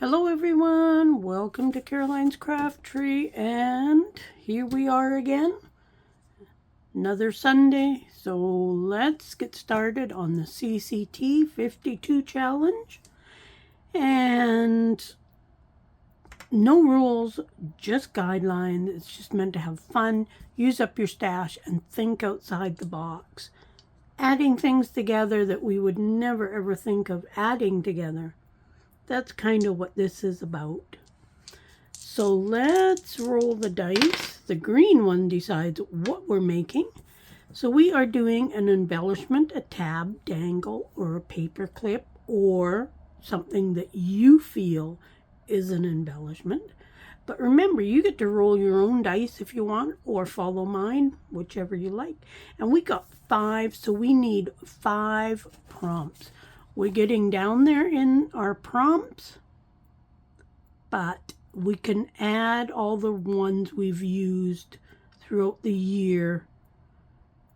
Hello everyone, welcome to Caroline's Craft Tree, and here we are again, another Sunday. So let's get started on the CCT 52 challenge, and no rules, just guidelines. It's just meant to have fun, use up your stash, and think outside the box, adding things together that we would never ever think of adding together. That's kind of what this is about. So let's roll the dice. The green one decides what we're making. So we are doing an embellishment, a tab, dangle, or a paper clip, or something that you feel is an embellishment. But remember, you get to roll your own dice if you want, or follow mine, whichever you like. And we got 5, so we need 5 prompts. We're getting down there in our prompts, but we can add all the ones we've used throughout the year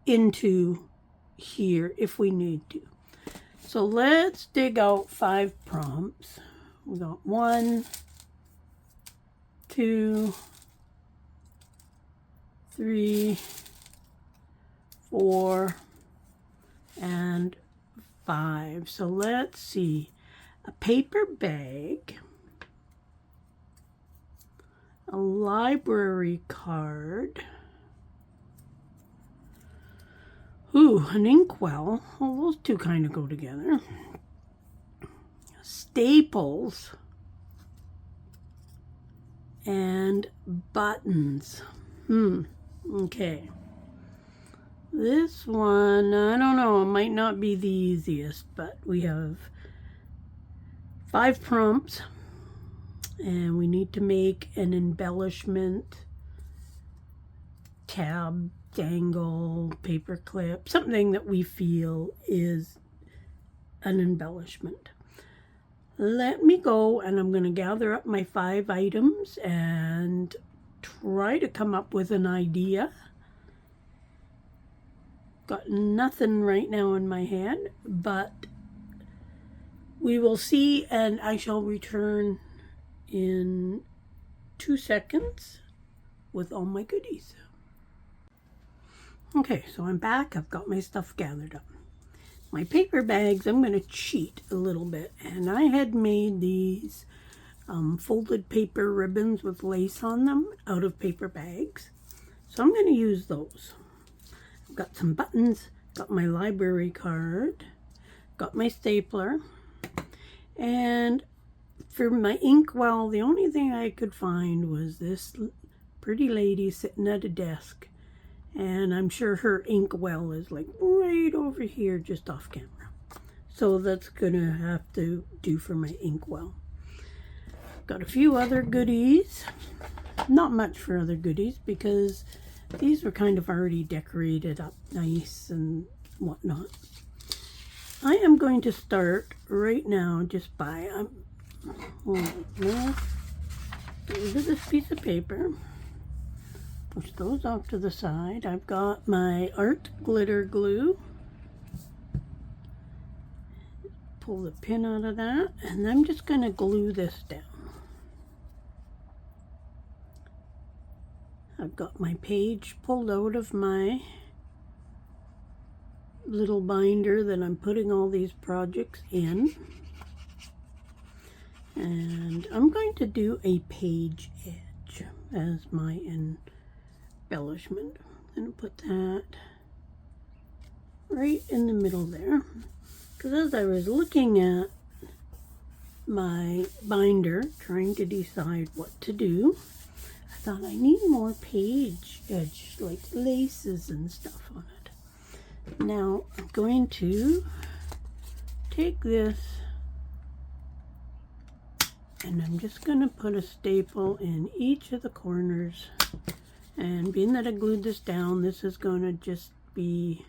into here if we need to. So let's dig out 5 prompts. We got 1, 2, 3, 4, and 5. So let's see. A paper bag, a library card, an inkwell. Well, those two kind of go together. Staples and buttons. Okay. This one, I don't know, it might not be the easiest, but we have 5 prompts, and we need to make an embellishment, tab, dangle, paper clip, something that we feel is an embellishment. Let me go, and I'm going to gather up my 5 items and try to come up with an idea. Got nothing right now in my head, but we will see, and I shall return in 2 seconds with all my goodies. Okay, so I'm back. I've got my stuff gathered up. My paper bags, I'm going to cheat a little bit, and I had made these folded paper ribbons with lace on them out of paper bags, so I'm going to use those. Got some buttons, got my library card, got my stapler, and for my inkwell, the only thing I could find was this pretty lady sitting at a desk, and I'm sure her inkwell is like right over here just off camera. So that's gonna have to do for my inkwell. Got a few other goodies, not much for other goodies because these were kind of already decorated up nice and whatnot. I am going to start right now just by into this piece of paper. Push those off to the side. I've got my art glitter glue. Pull the pin out of that, and I'm just going to glue this down. I've got my page pulled out of my little binder that I'm putting all these projects in. And I'm going to do a page edge as my embellishment. I'm going to put that right in the middle there. Because as I was looking at my binder, trying to decide what to do, I thought I need more page edge, like laces and stuff on it. Now I'm going to take this, and I'm just going to put a staple in each of the corners. And being that I glued this down, this is going to just be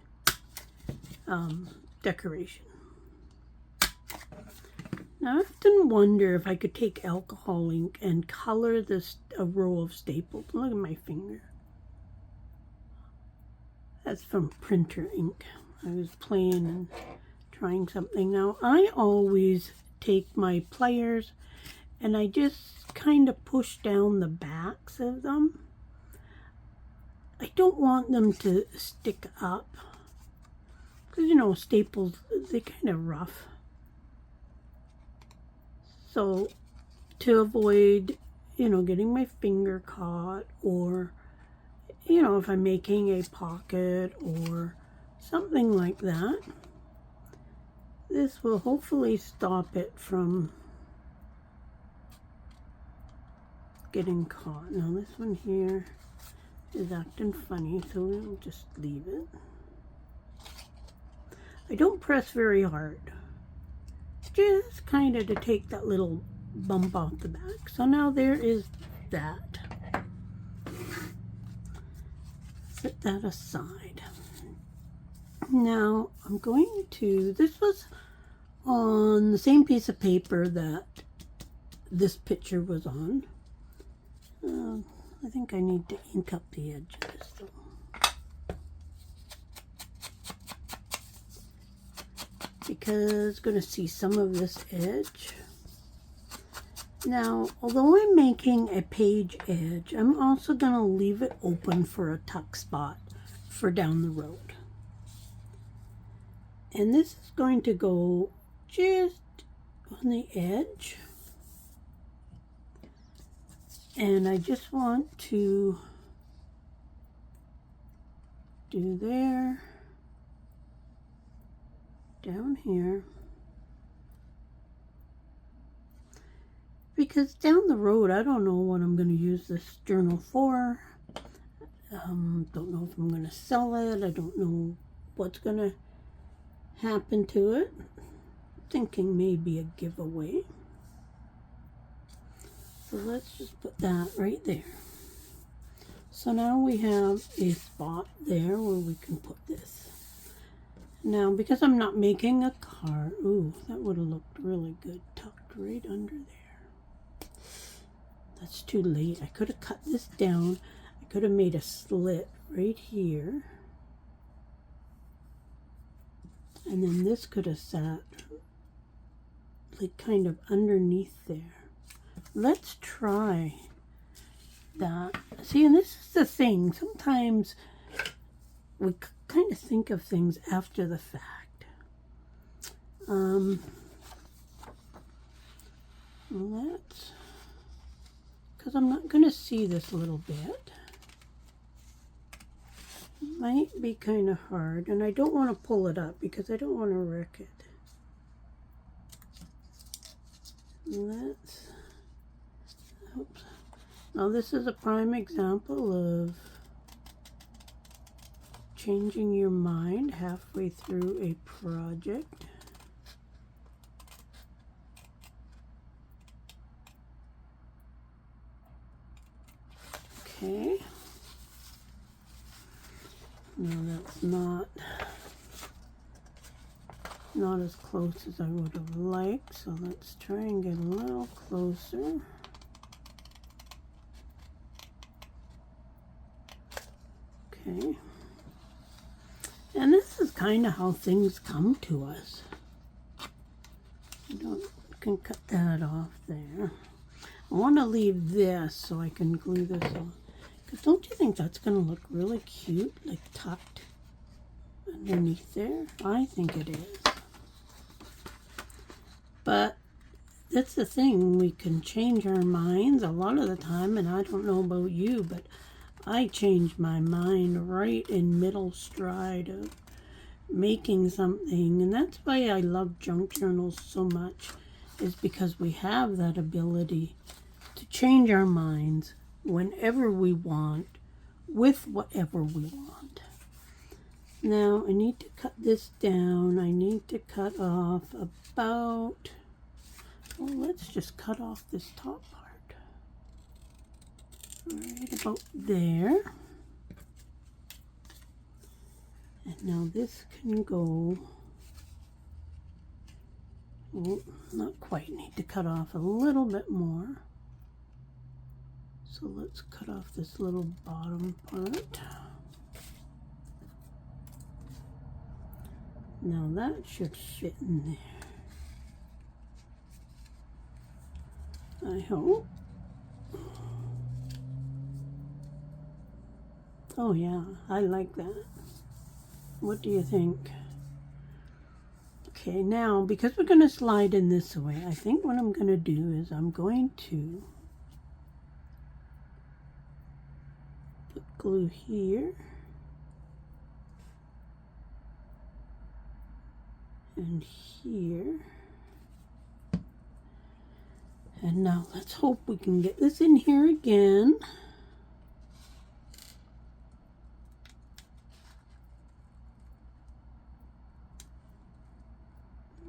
decoration. Now I often wonder if I could take alcohol ink and color this a row of staples. Look at my finger. That's from printer ink. I was playing and trying something. Now I always take my pliers and I just kind of push down the backs of them. I don't want them to stick up because, you know, staples, they're kind of rough. So to avoid, you know, getting my finger caught, or, you know, if I'm making a pocket or something like that, this will hopefully stop it from getting caught. Now this one here is acting funny, so we'll just leave it. I don't press very hard, just kind of to take that little bump off the back. So now there is that. Set that aside. Now I'm going to, this was on the same piece of paper that this picture was on. I think I need to ink up the edges though, because I'm going to see some of this edge. Now, although I'm making a page edge, I'm also going to leave it open for a tuck spot for down the road. And this is going to go just on the edge. And I just want to do there, down here, because down the road I don't know what I'm going to use this journal for. Don't know if I'm going to sell it. I don't know what's going to happen to it. Thinking maybe a giveaway. So let's just put that right there. So now we have a spot there where we can put this. Now, because I'm not making a card, ooh, that would have looked really good tucked right under there. That's too late. I could have cut this down. I could have made a slit right here. And then this could have sat like kind of underneath there. Let's try that. See, and this is the thing. Sometimes we kind of think of things after the fact. Let's, because I'm not going to see this little bit. Might be kind of hard, and I don't want to pull it up because I don't want to wreck it. Let's, oops. Now this is a prime example of changing your mind halfway through a project. Okay. No, that's not as close as I would have liked, so let's try and get a little closer. Okay. And this is kind of how things come to us. I can cut that off there. I want to leave this so I can glue this on. Because don't you think that's going to look really cute, like tucked underneath there? I think it is. But that's the thing, we can change our minds a lot of the time, and I don't know about you, but I change my mind right in middle stride of making something, and that's why I love junk journals so much, is because we have that ability to change our minds whenever we want, with whatever we want. Now, I need to cut this down. I need to cut off about, well, let's just cut off this top part. Right about there. And now this can go, oh, not quite, need to cut off a little bit more. So let's cut off this little bottom part. Now that should fit in there. I hope. Oh yeah, I like that. What do you think? Okay, now because we're going to slide in this way, I think what I'm going to do is I'm going to put glue here and here. And now let's hope we can get this in here again.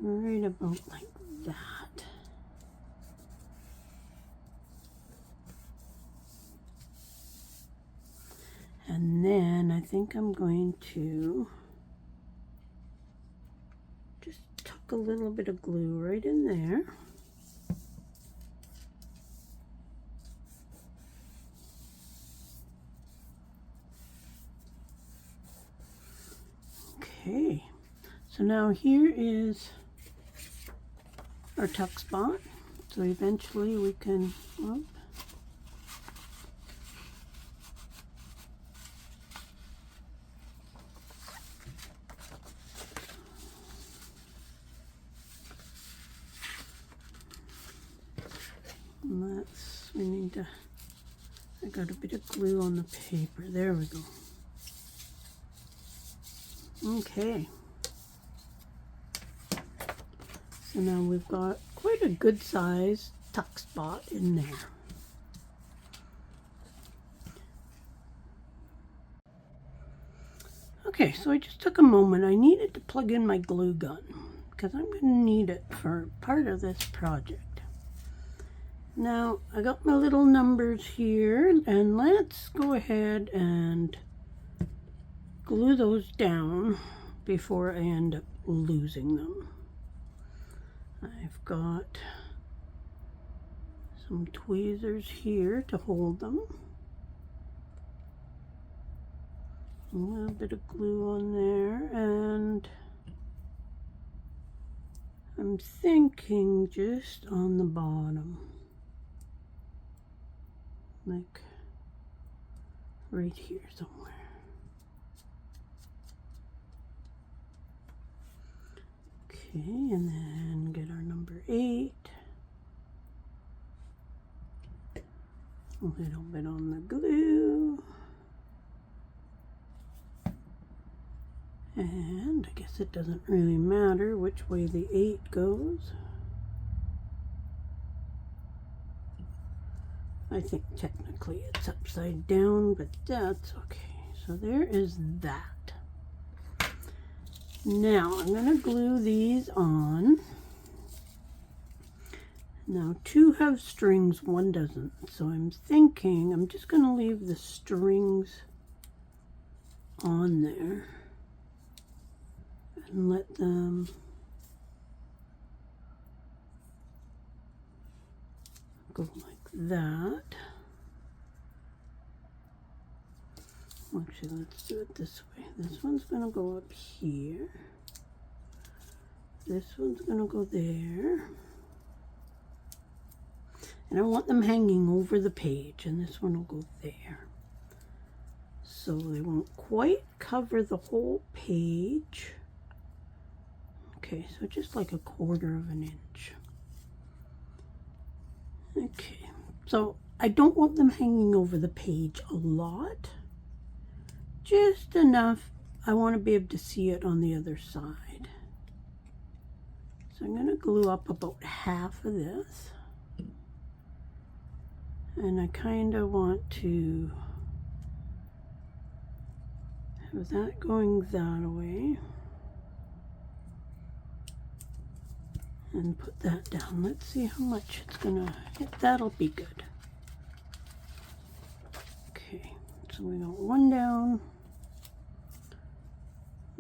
Right about like that. And then I think I'm going to just tuck a little bit of glue right in there. Okay, so now here is our tuck spot. So eventually we can, well, we need to, I got a bit of glue on the paper. There we go. Okay. So now we've got quite a good size tuck spot in there. Okay, so I just took a moment. I needed to plug in my glue gun because I'm going to need it for part of this project. Now, I got my little numbers here, and let's go ahead and glue those down before I end up losing them. I've got some tweezers here to hold them. A little bit of glue on there, and I'm thinking just on the bottom, like right here somewhere. Okay, and then get our number 8. A little bit on the glue. And I guess it doesn't really matter which way the 8 goes. I think technically it's upside down, but that's okay. So there is that. Now I'm going to glue these on. Now 2 have strings, 1 doesn't. So I'm thinking I'm just going to leave the strings on there and let them go like that. Actually, let's do it this way. This one's going to go up here. This one's going to go there. And I want them hanging over the page, and this one will go there. So they won't quite cover the whole page. Okay, so just like 1/4 of an inch. Okay, so I don't want them hanging over the page a lot. Just enough. I want to be able to see it on the other side. So I'm going to glue up about half of this. And I kind of want to have that going that way. And put that down. Let's see how much it's going to hit. That'll be good. Okay, so we got 1 down.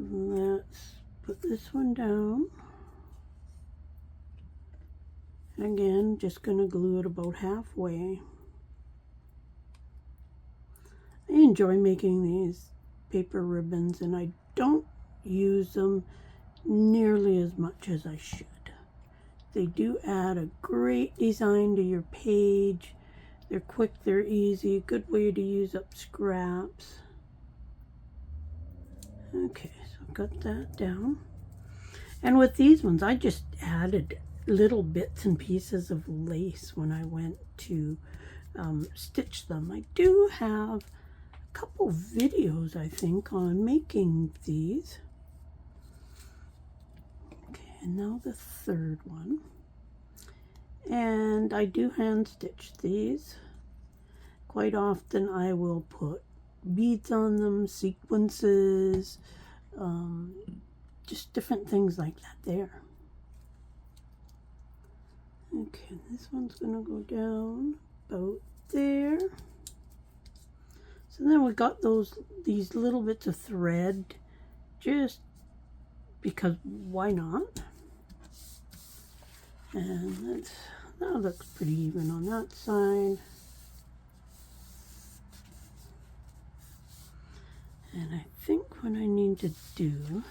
Let's put this one down. Again, just going to glue it about halfway. I enjoy making these paper ribbons, and I don't use them nearly as much as I should. They do add a great design to your page. They're quick, they're easy, good way to use up scraps. Okay, so got that down. And with these ones, I just added little bits and pieces of lace when I went to stitch them. I do have a couple videos, I think, on making these. Okay, and now the third one. And I do hand stitch these. Quite often I will put beads on them, sequences, just different things like that there. Okay, this one's gonna go down about there. So then we got these little bits of thread, just because why not? And that looks pretty even on that side. And I think what I need to do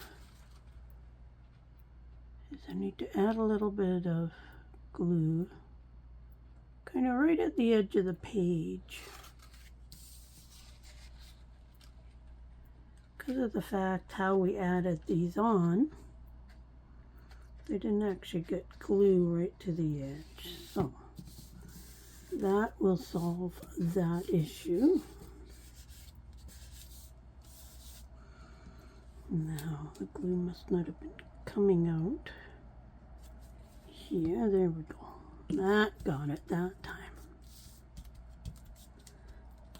is I need to add a little bit of glue kind of right at the edge of the page, because of the fact how we added these on. They didn't actually get glue right to the edge, so that will solve that issue. Now the glue must not have been coming out here. There we go. That got it that time.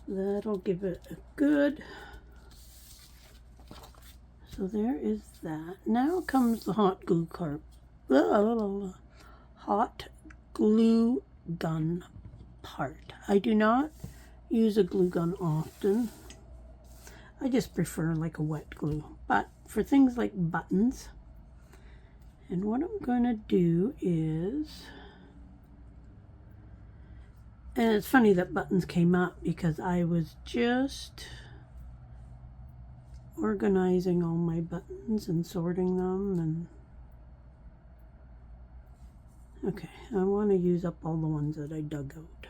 That'll give it a good. So there is that. Now comes the hot glue hot glue gun part. I do not use a glue gun often. I just prefer like a wet glue. But for things like buttons, and what I'm going to do is, and it's funny that buttons came up because I was just organizing all my buttons and sorting them, and okay, I want to use up all the ones that I dug out.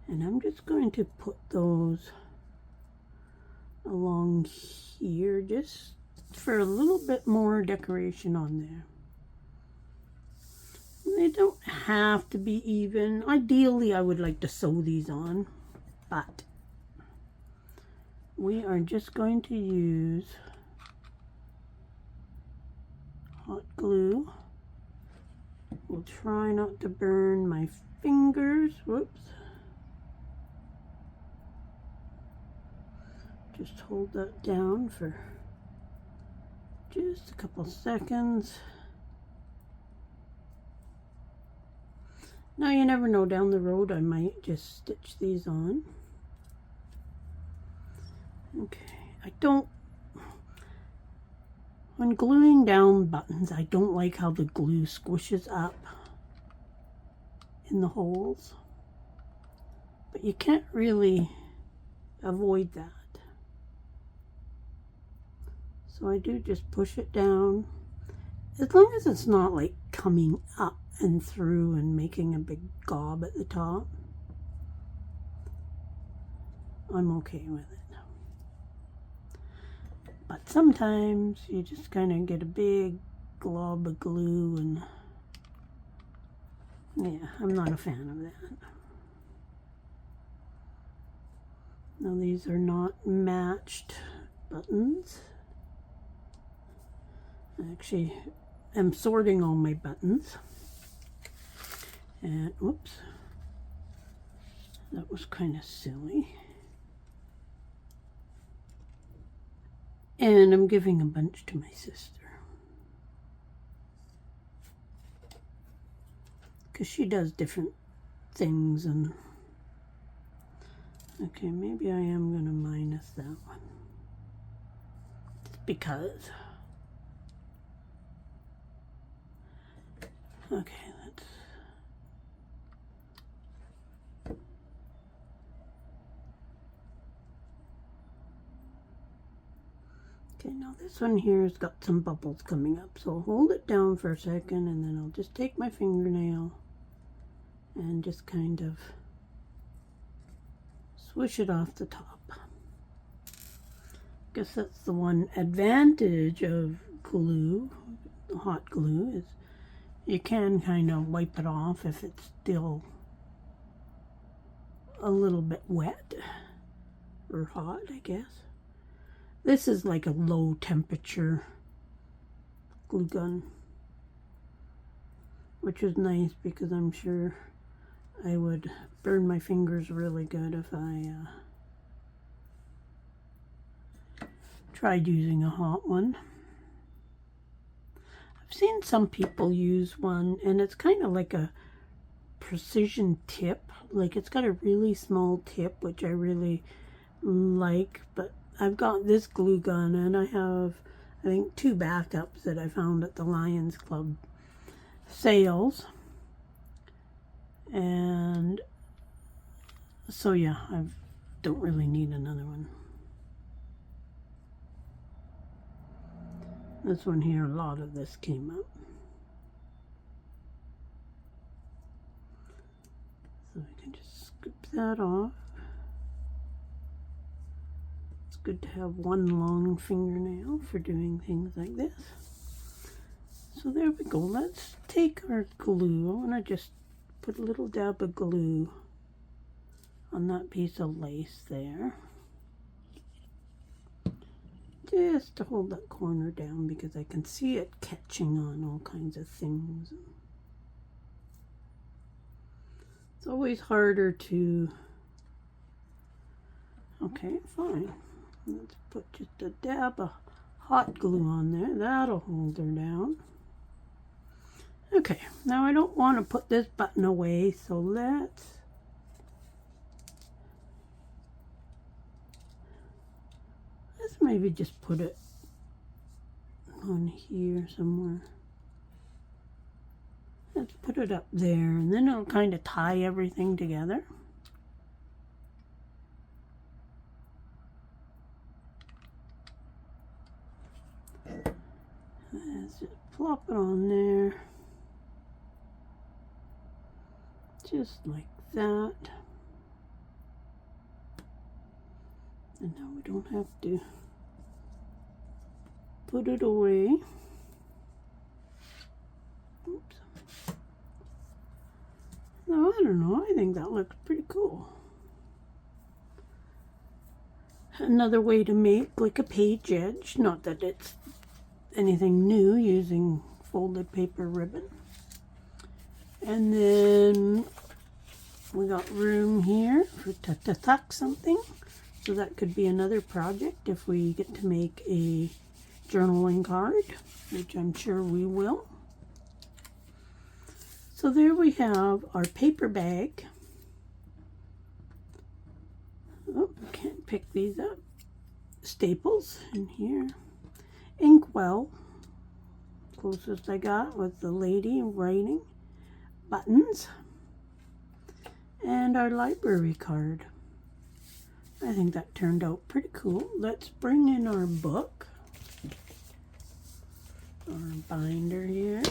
And I'm just going to put those along here just for a little bit more decoration on there. They don't have to be even. Ideally, I would like to sew these on, but we are just going to use hot glue. We'll try not to burn my fingers. Whoops. Just hold that down for just a couple seconds. Now you never know, down the road I might just stitch these on. Okay, when gluing down buttons, I don't like how the glue squishes up in the holes, but you can't really avoid that. So I do just push it down, as long as it's not like coming up and through and making a big gob at the top. I'm okay with it. But sometimes you just kind of get a big glob of glue, and yeah, I'm not a fan of that. Now these are not matched buttons. I actually am sorting all my buttons. And whoops, that was kind of silly. And I'm giving a bunch to my sister, because she does different things. And okay, maybe I am going to minus that one, just because. Okay, let's. Okay, now this one here has got some bubbles coming up, so I'll hold it down for a second and then I'll just take my fingernail and just kind of swish it off the top. Guess that's the one advantage of glue, hot glue, is you can kind of wipe it off if it's still a little bit wet or hot, I guess. This is like a low temperature glue gun, which is nice because I'm sure I would burn my fingers really good if I tried using a hot one. I've seen some people use one and it's kind of like a precision tip, like it's got a really small tip, which I really like. But I've got this glue gun and I have, I think, 2 backups that I found at the Lions Club sales, and so yeah, I don't really need another one. This one here, a lot of this came up. So I can just scoop that off. It's good to have one long fingernail for doing things like this. So there we go. Let's take our glue. I want to just put a little dab of glue on that piece of lace there, just to hold that corner down because I can see it catching on all kinds of things. It's always harder to... Okay, fine. Let's put just a dab of hot glue on there. That'll hold her down. Okay, now I don't want to put this button away, so let's maybe just put it on here somewhere. Let's put it up there, and then it'll kind of tie everything together. Let's just plop it on there. Just like that. And now we don't have to put it away. Oops. No, I don't know. I think that looks pretty cool. Another way to make like a page edge, not that it's anything new, using folded paper ribbon. And then we got room here for to tuck something. So that could be another project if we get to make a journaling card, which I'm sure we will. So there we have our paper bag. Oh, can't pick these up. Staples in here. Inkwell, closest I got with the lady writing. Buttons. And our library card. I think that turned out pretty cool. Let's bring in our book. Our binder here.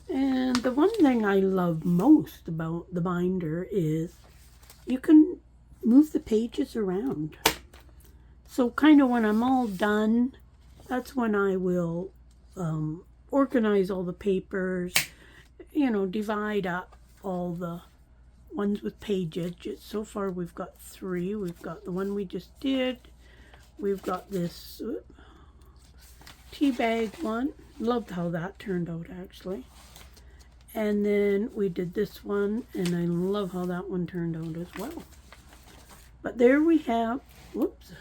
And the one thing I love most about the binder is you can move the pages around. So kind of when I'm all done, that's when I will organize all the papers, you know, divide up all the ones with page edges. So far we've got 3. We've got the one we just did. We've got this tea bag one. Loved how that turned out actually. And then we did this one, and I love how that one turned out as well. But there we have, whoops,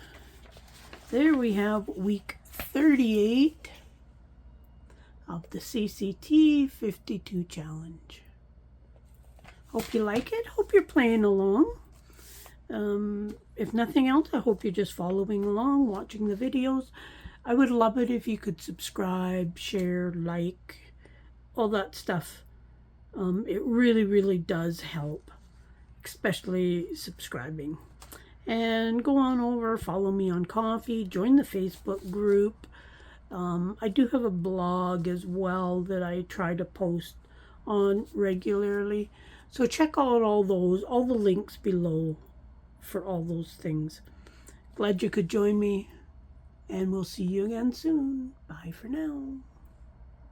there we have week 38 of the CCT 52 challenge. Hope you like it. Hope you're playing along. If nothing else, I hope you're just following along, watching the videos. I would love it if you could subscribe, share, like, all that stuff. It really, really does help, especially subscribing. And go on over, follow me on Coffee, join the Facebook group. I do have a blog as well that I try to post on regularly. So check out all the links below for all those things. Glad you could join me, and we'll see you again soon. Bye for now.